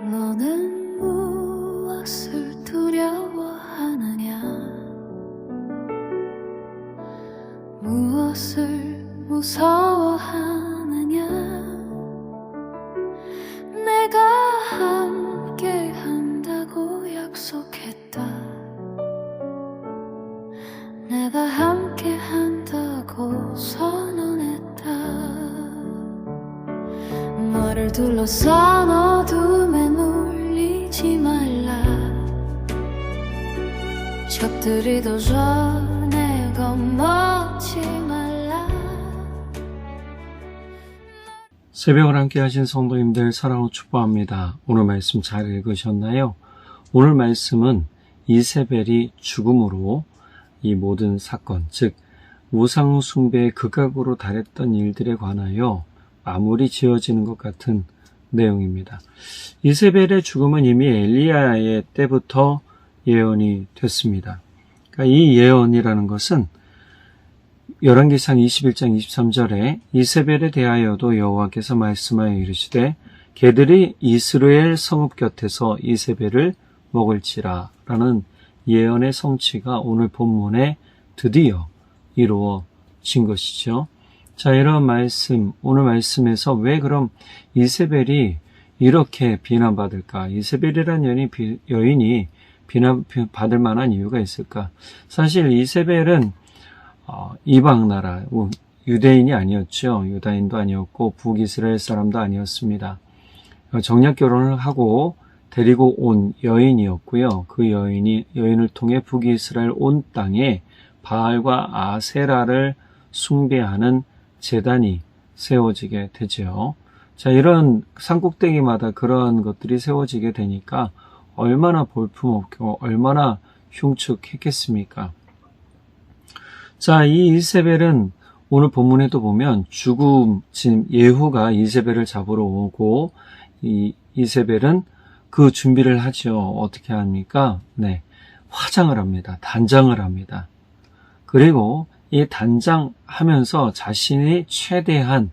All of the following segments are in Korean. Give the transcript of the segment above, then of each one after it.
너는 무엇을 두려워하느냐? 무엇을 무서워하느냐? 내가 함께 한다고 약속했다. 내가 함께 한다고 선언했다. 너를 둘러싼 어둠에 물리지 말라. 적들이도 전에 겁먹지 말라. 새벽을 함께 하신 성도님들 사랑으로 축복합니다. 오늘 말씀 잘 읽으셨나요? 오늘 말씀은 이세벨이 죽음으로 이 모든 사건, 즉 우상 숭배의 극악으로 달했던 일들에 관하여 마무리 지어지는 것 같은 내용입니다. 이세벨의 죽음은 이미 엘리야의 때부터 예언이 됐습니다. 그러니까 이 예언이라는 것은 열왕기상 21장 23절에 이세벨에 대하여도 여호와께서 말씀하여 이르시되 개들이 이스라엘 성읍 곁에서 이세벨을 먹을지라 라는 예언의 성취가 오늘 본문에 드디어 이루어진 것이죠. 자, 이런 말씀, 오늘 말씀에서 왜 그럼 이세벨이 이렇게 비난받을까? 이세벨이라는 여인이 비난받을 만한 이유가 있을까? 사실 이세벨은 이방 나라, 유대인이 아니었죠. 유다인도 아니었고 북이스라엘 사람도 아니었습니다. 정략 결혼을 하고 데리고 온 여인이었고요. 그 여인을 통해 북이스라엘 온 땅에 바알과 아세라를 숭배하는 제단이 세워지게 되죠. 자, 이런 산꼭대기마다 그런 것들이 세워지게 되니까 얼마나 볼품없고 얼마나 흉측했겠습니까? 자, 이 이세벨은 오늘 본문에도 보면 지금 예후가 이세벨을 잡으러 오고 이 이세벨은 그 준비를 하죠. 어떻게 합니까? 네, 화장을 합니다. 단장을 합니다. 그리고 이 단장하면서 자신의 최대한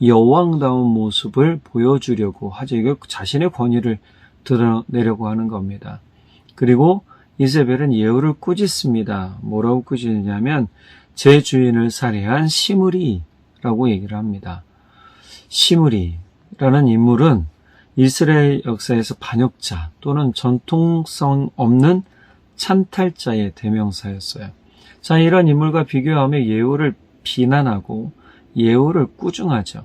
여왕다운 모습을 보여주려고 하죠. 이게 자신의 권위를 드러내려고 하는 겁니다. 그리고 이세벨은 예후를 꾸짖습니다. 뭐라고 꾸짖느냐면 제 주인을 살해한 시므리라고 얘기를 합니다. 시므리라는 인물은 이스라엘 역사에서 반역자 또는 전통성 없는 찬탈자의 대명사였어요. 자, 이런 인물과 비교하며 예후를 비난하고 예후를 꾸중하죠.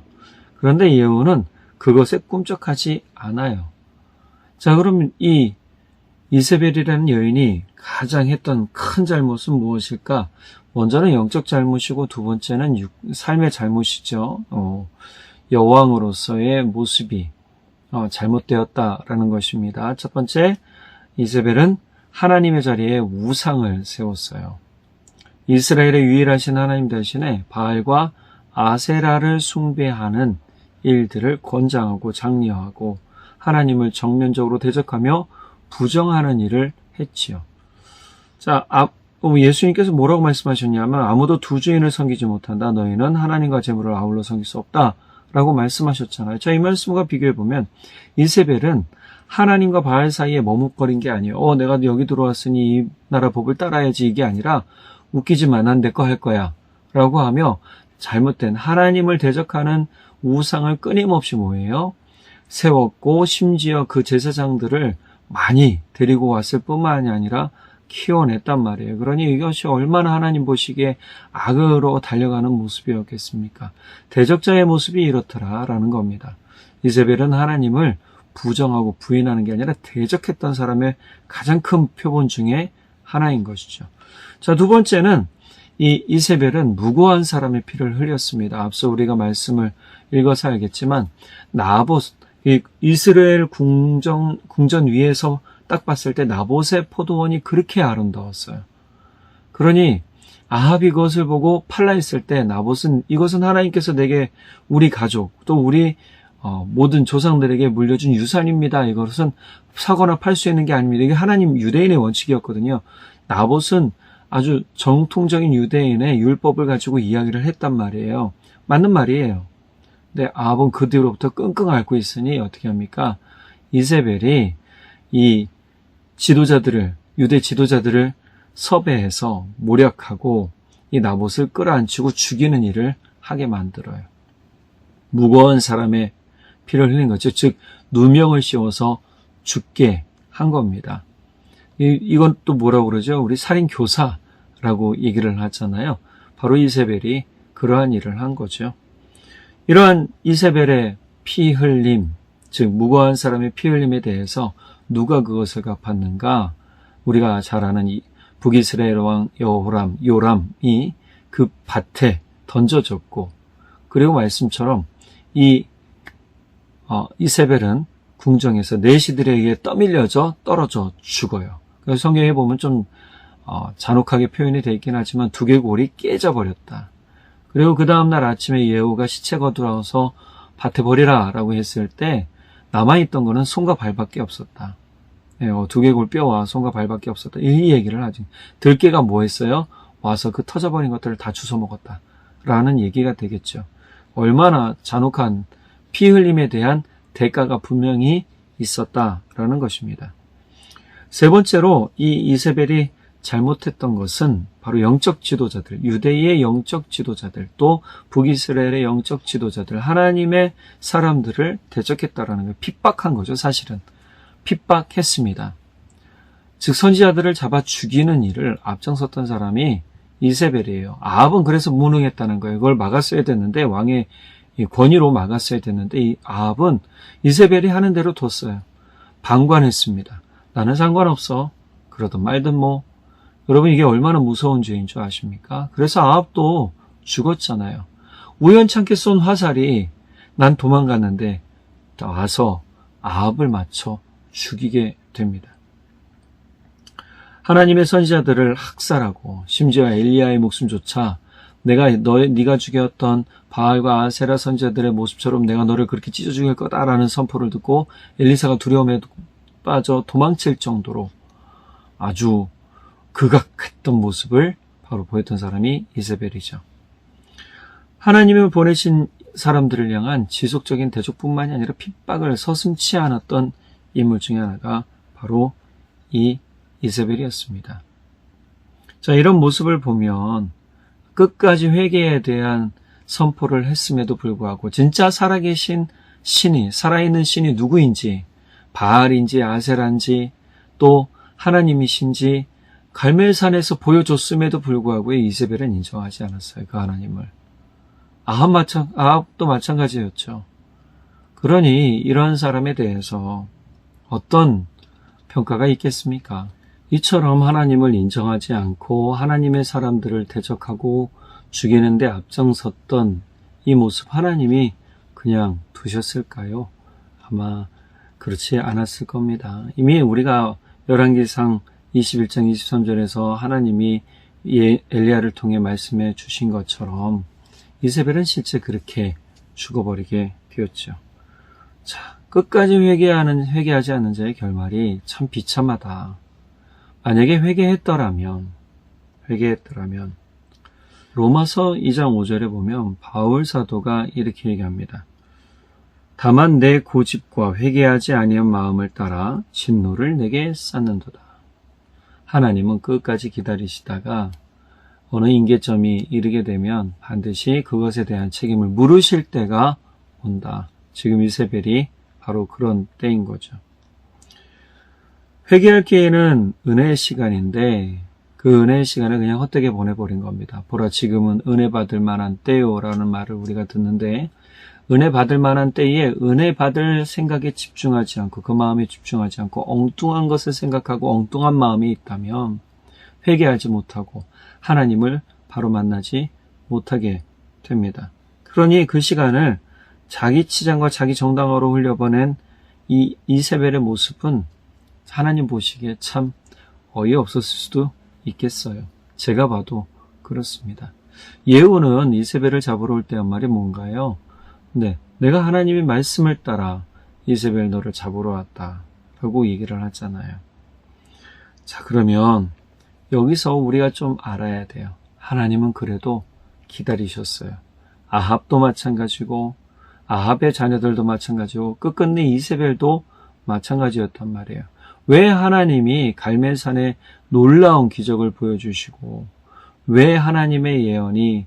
그런데 예후는 그것에 꿈쩍하지 않아요. 자, 그럼 이 이세벨이라는 여인이 가장 했던 큰 잘못은 무엇일까? 먼저는 영적 잘못이고 두 번째는 삶의 잘못이죠. 여왕으로서의 모습이 잘못되었다라는 것입니다. 첫 번째, 이세벨은 하나님의 자리에 우상을 세웠어요. 이스라엘의 유일하신 하나님 대신에 바알과 아세라를 숭배하는 일들을 권장하고 장려하고 하나님을 정면적으로 대적하며 부정하는 일을 했지요. 자, 예수님께서 뭐라고 말씀하셨냐면 아무도 두 주인을 섬기지 못한다. 너희는 하나님과 재물을 아울러 섬길 수 없다. 라고 말씀하셨잖아요. 자, 이 말씀과 비교해보면 이세벨은 하나님과 바알 사이에 머뭇거린 게 아니에요. 내가 여기 들어왔으니 이 나라 법을 따라야지 이게 아니라 웃기지 마. 난 내 거 할 거야. 라고 하며 잘못된 하나님을 대적하는 우상을 끊임없이 뭐예요? 세웠고 심지어 그 제사장들을 많이 데리고 왔을 뿐만이 아니라 키워냈단 말이에요. 그러니 이것이 얼마나 하나님 보시기에 악으로 달려가는 모습이었겠습니까? 대적자의 모습이 이렇더라라는 겁니다. 이세벨은 하나님을 부정하고 부인하는 게 아니라 대적했던 사람의 가장 큰 표본 중에 하나인 것이죠. 자, 두 번째는 이 이세벨은 무고한 사람의 피를 흘렸습니다. 앞서 우리가 말씀을 읽어서 알겠지만 나봇, 이스라엘 궁전 위에서 딱 봤을 때 나봇의 포도원이 그렇게 아름다웠어요. 그러니 아합이 그것을 보고 팔라 했을 때 나봇은 이것은 하나님께서 내게 우리 가족 또 우리 모든 조상들에게 물려준 유산입니다. 이것은 사거나 팔 수 있는 게 아닙니다. 이게 하나님 유대인의 원칙이었거든요. 나봇은 아주 정통적인 유대인의 율법을 가지고 이야기를 했단 말이에요. 맞는 말이에요. 근데 아합은 그 뒤로부터 끙끙 앓고 있으니 어떻게 합니까? 이세벨이 이 지도자들을, 유대 지도자들을 섭외해서 모략하고 이 나봇을 끌어안치고 죽이는 일을 하게 만들어요. 무고한 사람의 피를 흘린 거죠. 즉 누명을 씌워서 죽게 한 겁니다. 이건 또 뭐라고 그러죠? 우리 살인 교사라고 얘기를 하잖아요. 바로 이세벨이 그러한 일을 한 거죠. 이러한 이세벨의 피 흘림, 즉 무고한 사람의 피 흘림에 대해서 누가 그것을 갚았는가? 우리가 잘 아는 이 북이스라엘 왕 요람이 그 밭에 던져졌고, 그리고 말씀처럼 이 이세벨은 궁정에서 내시들에 의해 떠밀려져 떨어져 죽어요. 그래서 성경에 보면 좀 잔혹하게 표현이 되어 있긴 하지만 두개골이 깨져버렸다. 그리고 그 다음날 아침에 예후가 시체 거두어서 밭에 버리라 라고 했을 때 남아있던 거는 손과 발밖에 없었다. 두개골 뼈와 손과 발밖에 없었다. 이 얘기를 하지. 들깨가 뭐 했어요? 와서 그 터져버린 것들을 다 주워 먹었다 라는 얘기가 되겠죠. 얼마나 잔혹한 피 흘림에 대한 대가가 분명히 있었다라는 것입니다. 세 번째로 이 이세벨이 잘못했던 것은 바로 영적 지도자들, 유대의 영적 지도자들, 또 북이스라엘의 영적 지도자들, 하나님의 사람들을 대적했다라는 걸 핍박한 거죠. 사실은 핍박했습니다. 즉 선지자들을 잡아 죽이는 일을 앞장섰던 사람이 이세벨이에요. 아합은 그래서 무능했다는 거예요. 그걸 막았어야 됐는데, 왕의 권위로 막았어야 됐는데, 이 아합은 이세벨이 하는 대로 뒀어요. 방관했습니다. 나는 상관없어. 그러든 말든 뭐. 여러분, 이게 얼마나 무서운 죄인 줄 아십니까? 그래서 아합도 죽었잖아요. 우연찮게 쏜 화살이 난 도망갔는데 와서 아합을 맞춰 죽이게 됩니다. 하나님의 선지자들을 학살하고 심지어 엘리야의 목숨조차 네가 죽였던 바알과 아세라 선지자들의 모습처럼 내가 너를 그렇게 찢어 죽일 거다라는 선포를 듣고 엘리사가 두려움에 빠져 도망칠 정도로 아주 극악했던 모습을 바로 보였던 사람이 이세벨이죠. 하나님을 보내신 사람들을 향한 지속적인 대적뿐만이 아니라 핍박을 서슴지 않았던 인물 중에 하나가 바로 이 이세벨이었습니다. 자, 이런 모습을 보면 끝까지 회개에 대한 선포를 했음에도 불구하고 진짜 살아계신 신이, 살아있는 신이 누구인지, 바알인지 아세라인지 또 하나님이신지 갈멜산에서 보여줬음에도 불구하고 이세벨은 인정하지 않았어요. 그 하나님을. 아합도 마찬가지였죠. 그러니 이러한 사람에 대해서 어떤 평가가 있겠습니까? 이처럼 하나님을 인정하지 않고 하나님의 사람들을 대적하고 죽이는 데 앞장섰던 이 모습 하나님이 그냥 두셨을까요? 아마 그렇지 않았을 겁니다. 이미 우리가 열왕기상 21장 23절에서 하나님이 엘리야를 통해 말씀해 주신 것처럼 이세벨은 실제 그렇게 죽어버리게 되었죠. 자, 끝까지 회개하지 않는 자의 결말이 참 비참하다. 만약에 회개했더라면 로마서 2장 5절에 보면 바울 사도가 이렇게 얘기합니다. 다만 내 고집과 회개하지 아니한 마음을 따라 진노를 내게 쌓는도다. 하나님은 끝까지 기다리시다가 어느 임계점이 이르게 되면 반드시 그것에 대한 책임을 물으실 때가 온다. 지금 이세벨이 바로 그런 때인 거죠. 회개할 기회는 은혜의 시간인데 그 은혜의 시간을 그냥 헛되게 보내버린 겁니다. 보라 지금은 은혜 받을 만한 때요라는 말을 우리가 듣는데 은혜 받을 만한 때에 은혜 받을 생각에 집중하지 않고 그 마음에 집중하지 않고 엉뚱한 것을 생각하고 엉뚱한 마음이 있다면 회개하지 못하고 하나님을 바로 만나지 못하게 됩니다. 그러니 그 시간을 자기 치장과 자기 정당화로 흘려보낸 이 이세벨의 모습은 하나님 보시기에 참 어이없었을 수도 있겠어요. 제가 봐도 그렇습니다. 예후는 이세벨을 잡으러 올 때 한 말이 뭔가요? 네, 내가 하나님의 말씀을 따라 이세벨 너를 잡으러 왔다 라고 얘기를 하잖아요. 자, 그러면 여기서 우리가 좀 알아야 돼요. 하나님은 그래도 기다리셨어요. 아합도 마찬가지고 아합의 자녀들도 마찬가지고 끝끝내 이세벨도 마찬가지였단 말이에요. 왜 하나님이 갈멜산에 놀라운 기적을 보여주시고 왜 하나님의 예언이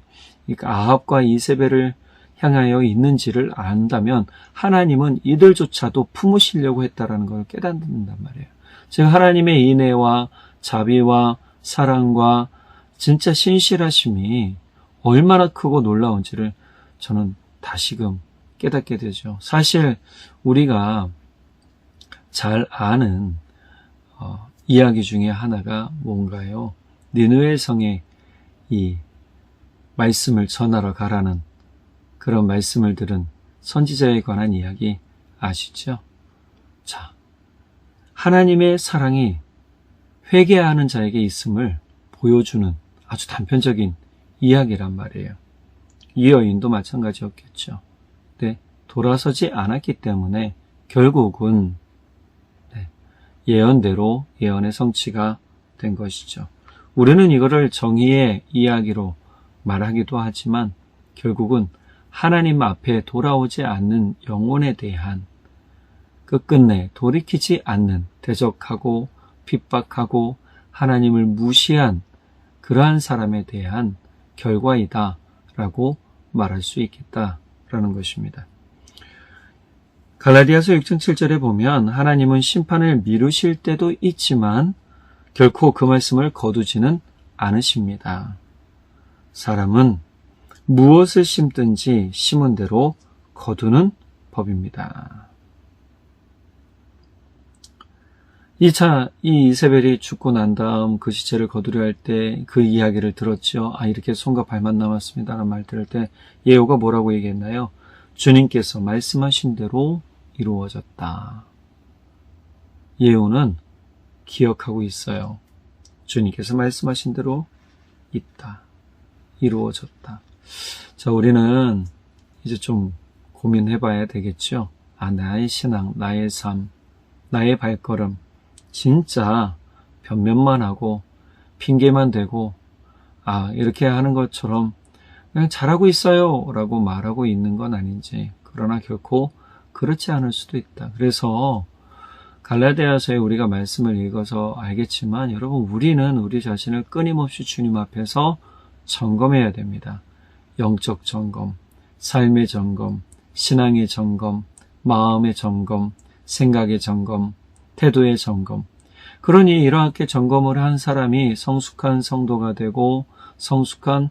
아합과 이세벨을 향하여 있는지를 안다면 하나님은 이들조차도 품으시려고 했다라는 걸 깨닫는단 말이에요. 즉 하나님의 인애와 자비와 사랑과 진짜 신실하심이 얼마나 크고 놀라운지를 저는 다시금 깨닫게 되죠. 사실 우리가 잘 아는 이야기 중에 하나가 뭔가요? 니느웨 성에 이 말씀을 전하러 가라는 그런 말씀을 들은 선지자에 관한 이야기 아시죠? 자, 하나님의 사랑이 회개하는 자에게 있음을 보여주는 아주 단편적인 이야기란 말이에요. 이 여인도 마찬가지였겠죠. 네, 돌아서지 않았기 때문에 결국은 예언대로 예언의 성취가 된 것이죠. 우리는 이거를 정의의 이야기로 말하기도 하지만 결국은 하나님 앞에 돌아오지 않는 영혼에 대한 끝끝내 돌이키지 않는 대적하고 핍박하고 하나님을 무시한 그러한 사람에 대한 결과이다 라고 말할 수 있겠다라는 것입니다. 갈라디아서 6장 7절에 보면 하나님은 심판을 미루실 때도 있지만 결코 그 말씀을 거두지는 않으십니다. 사람은 무엇을 심든지 심은 대로 거두는 법입니다. 이 이세벨이 죽고 난 다음 그 시체를 거두려 할 때 그 이야기를 들었죠. 이렇게 손과 발만 남았습니다라는 말 들을 때 예후가 뭐라고 얘기했나요? 주님께서 말씀하신 대로 이루어졌다. 예후는 기억하고 있어요. 주님께서 말씀하신 대로 있다. 이루어졌다. 자, 우리는 이제 좀 고민해 봐야 되겠죠. 나의 신앙, 나의 삶, 나의 발걸음 진짜 변명만 하고 핑계만 대고 이렇게 하는 것처럼 그냥 잘하고 있어요 라고 말하고 있는 건 아닌지, 그러나 결코 그렇지 않을 수도 있다. 그래서 갈라디아서에 우리가 말씀을 읽어서 알겠지만 여러분, 우리는 우리 자신을 끊임없이 주님 앞에서 점검해야 됩니다. 영적 점검, 삶의 점검, 신앙의 점검, 마음의 점검, 생각의 점검, 태도의 점검. 그러니 이렇게 점검을 한 사람이 성숙한 성도가 되고 성숙한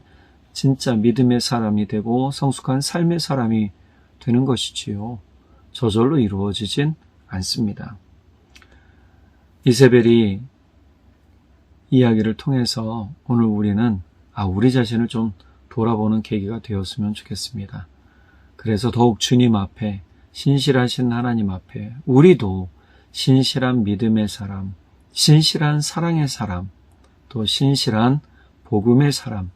진짜 믿음의 사람이 되고 성숙한 삶의 사람이 되는 것이지요. 저절로 이루어지진 않습니다. 이세벨이 이야기를 통해서 오늘 우리는 우리 자신을 좀 돌아보는 계기가 되었으면 좋겠습니다. 그래서 더욱 주님 앞에, 신실하신 하나님 앞에 우리도 신실한 믿음의 사람, 신실한 사랑의 사람, 또 신실한 복음의 사람,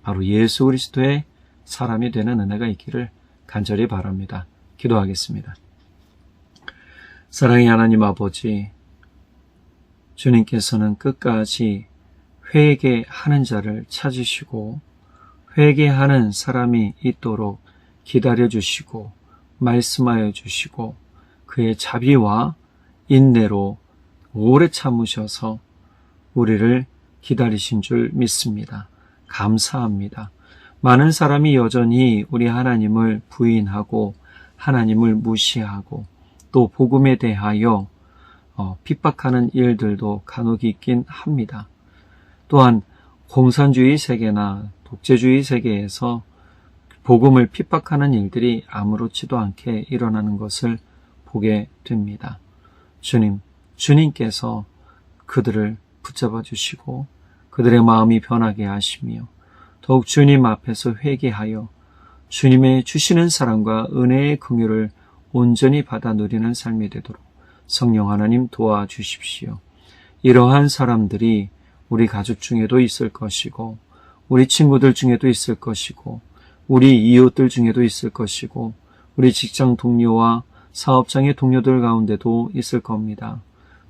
바로 예수 그리스도의 사람이 되는 은혜가 있기를 간절히 바랍니다. 기도하겠습니다. 사랑의 하나님 아버지, 주님께서는 끝까지 회개하는 자를 찾으시고 회개하는 사람이 있도록 기다려주시고 말씀하여 주시고 그의 자비와 인내로 오래 참으셔서 우리를 기다리신 줄 믿습니다. 감사합니다. 많은 사람이 여전히 우리 하나님을 부인하고 하나님을 무시하고 또 복음에 대하여 핍박하는 일들도 간혹 있긴 합니다. 또한 공산주의 세계나 독재주의 세계에서 복음을 핍박하는 일들이 아무렇지도 않게 일어나는 것을 보게 됩니다. 주님께서 그들을 붙잡아 주시고 그들의 마음이 변하게 하시며 더욱 주님 앞에서 회개하여 주님의 주시는 사랑과 은혜의 긍휼을 온전히 받아 누리는 삶이 되도록 성령 하나님 도와주십시오. 이러한 사람들이 우리 가족 중에도 있을 것이고 우리 친구들 중에도 있을 것이고 우리 이웃들 중에도 있을 것이고 우리 직장 동료와 사업장의 동료들 가운데도 있을 겁니다.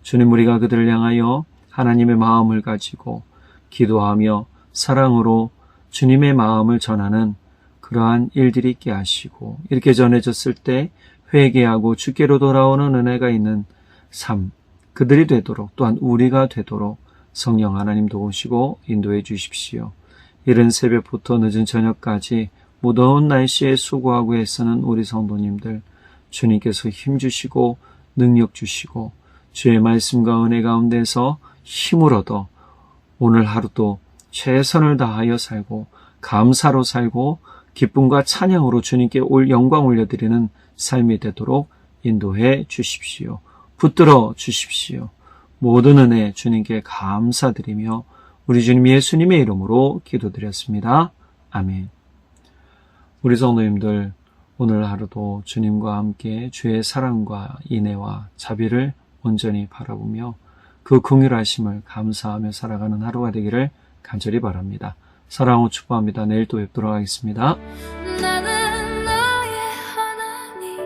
주님, 우리가 그들을 향하여 하나님의 마음을 가지고 기도하며 사랑으로 주님의 마음을 전하는 그러한 일들이 있게 하시고 이렇게 전해졌을 때 회개하고 주께로 돌아오는 은혜가 있는 삶, 그들이 되도록, 또한 우리가 되도록 성령 하나님 도우시고 인도해 주십시오. 이른 새벽부터 늦은 저녁까지 무더운 날씨에 수고하고 애쓰는 우리 성도님들, 주님께서 힘주시고 능력 주시고 주의 말씀과 은혜 가운데서 힘을 얻어 오늘 하루도 최선을 다하여 살고 감사로 살고 기쁨과 찬양으로 주님께 영광 올려드리는 삶이 되도록 인도해 주십시오. 붙들어 주십시오. 모든 은혜 주님께 감사드리며 우리 주님 예수님의 이름으로 기도드렸습니다. 아멘. 우리 성도님들, 오늘 하루도 주님과 함께 주의 사랑과 인애와 자비를 온전히 바라보며 그 긍휼하심을 감사하며 살아가는 하루가 되기를 간절히 바랍니다. 사랑하고 축복합니다. 내일 또 뵙도록 하겠습니다. 나는 너의 하나님,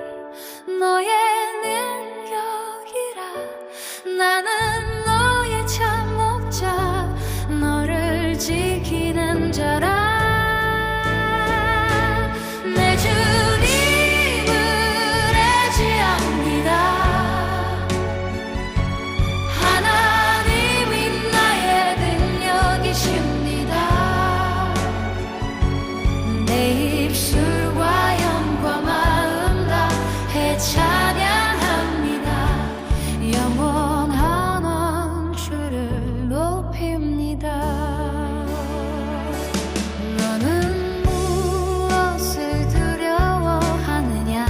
너의 능력이라. 나는 너의 참 목자, 너를 지키는 자라. 내 주님을 의지합니다. 하나님이 나의 능력이십니다. 내 입술과 영과 마음 다해 찬양합니다. 영원한 주를 높입니다. 너는 무엇을 두려워하느냐?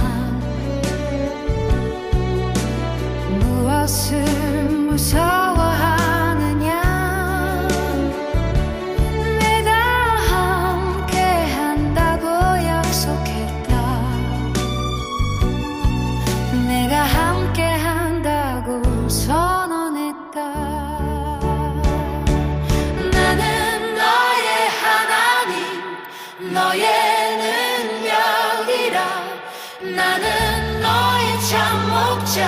무엇을 무서워하느냐? 내가 함께 한다고 약속했다. 내가 함께 한다고 선언했다. 나는 너의 하나님, 너의 능력이라. 나는 너의 참 목자,